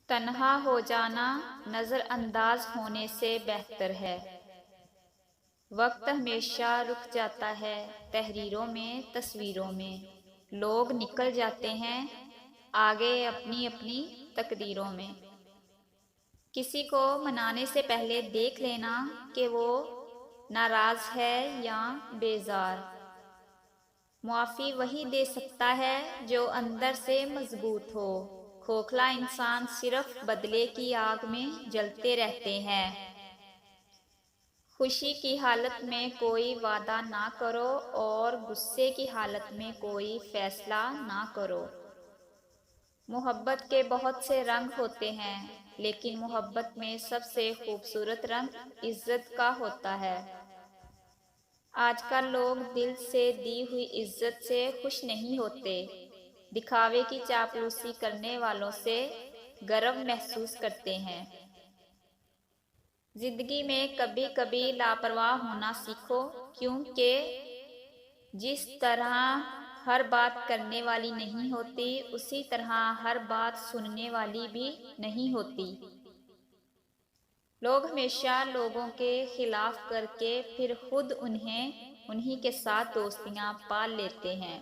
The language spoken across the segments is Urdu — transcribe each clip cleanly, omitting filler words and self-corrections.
تنہا ہو جانا نظر انداز ہونے سے بہتر ہے۔ وقت ہمیشہ رک جاتا ہے تحریروں میں، تصویروں میں۔ لوگ نکل جاتے ہیں آگے اپنی اپنی تقدیروں میں۔ کسی کو منانے سے پہلے دیکھ لینا کہ وہ ناراض ہے یا بیزار۔ معافی وہی دے سکتا ہے جو اندر سے مضبوط ہو۔ کھوکھلا انسان صرف بدلے کی آگ میں جلتے رہتے ہیں۔ خوشی کی حالت میں کوئی وعدہ نہ کرو اور غصے کی حالت میں کوئی فیصلہ نہ کرو۔ محبت کے بہت سے رنگ ہوتے ہیں، لیکن محبت میں سب سے خوبصورت رنگ عزت کا ہوتا ہے۔ آج کل لوگ دل سے دی ہوئی عزت سے خوش نہیں ہوتے، دکھاوے کی چاپلوسی کرنے والوں سے گرو محسوس کرتے ہیں۔ زندگی میں کبھی کبھی لاپرواہ ہونا سیکھو، کیونکہ جس طرح ہر بات کرنے والی نہیں ہوتی، اسی طرح ہر بات سننے والی بھی نہیں ہوتی۔ لوگ ہمیشہ لوگوں کے خلاف کر کے پھر خود انہی کے ساتھ دوستیاں پال لیتے ہیں۔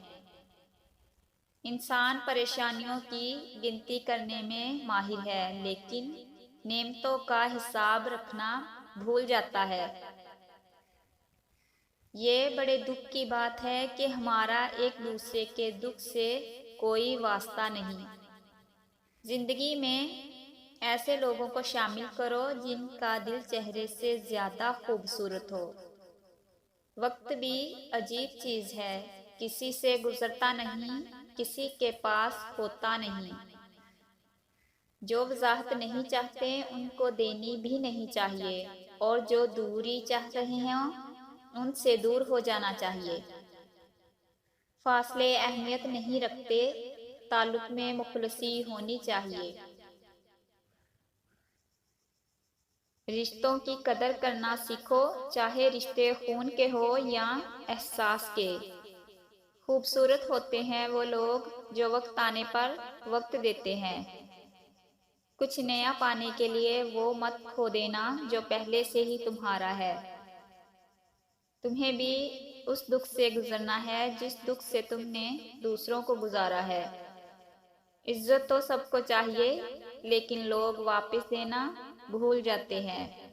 انسان پریشانیوں کی گنتی کرنے میں ماہر ہے، لیکن نعمتوں کا حساب رکھنا بھول جاتا ہے۔ یہ بڑے دکھ کی بات ہے کہ ہمارا ایک دوسرے کے دکھ سے کوئی واسطہ نہیں۔ زندگی میں ایسے لوگوں کو شامل کرو جن کا دل چہرے سے زیادہ خوبصورت ہو۔ وقت بھی عجیب چیز ہے، کسی سے گزرتا نہیں، کسی کے پاس ہوتا نہیں۔ جو وضاحت نہیں چاہتے ان کو دینی بھی نہیں چاہیے، اور جو دوری چاہ رہے ہوں ان سے دور ہو جانا چاہیے۔ فاصلے اہمیت نہیں رکھتے، تعلق میں مخلصی ہونی چاہیے۔ رشتوں کی قدر کرنا سیکھو، چاہے رشتے خون کے ہو یا احساس کے۔ خوبصورت ہوتے ہیں وہ لوگ جو وقت آنے پر وقت دیتے ہیں۔ کچھ نیا پانے کے لیے وہ مت کھو دینا جو پہلے سے ہی تمہارا ہے۔ تمہیں بھی اس دکھ سے گزرنا ہے جس دکھ سے تم نے دوسروں کو گزارا ہے۔ عزت تو سب کو چاہیے، لیکن لوگ واپس دینا بھول جاتے ہیں۔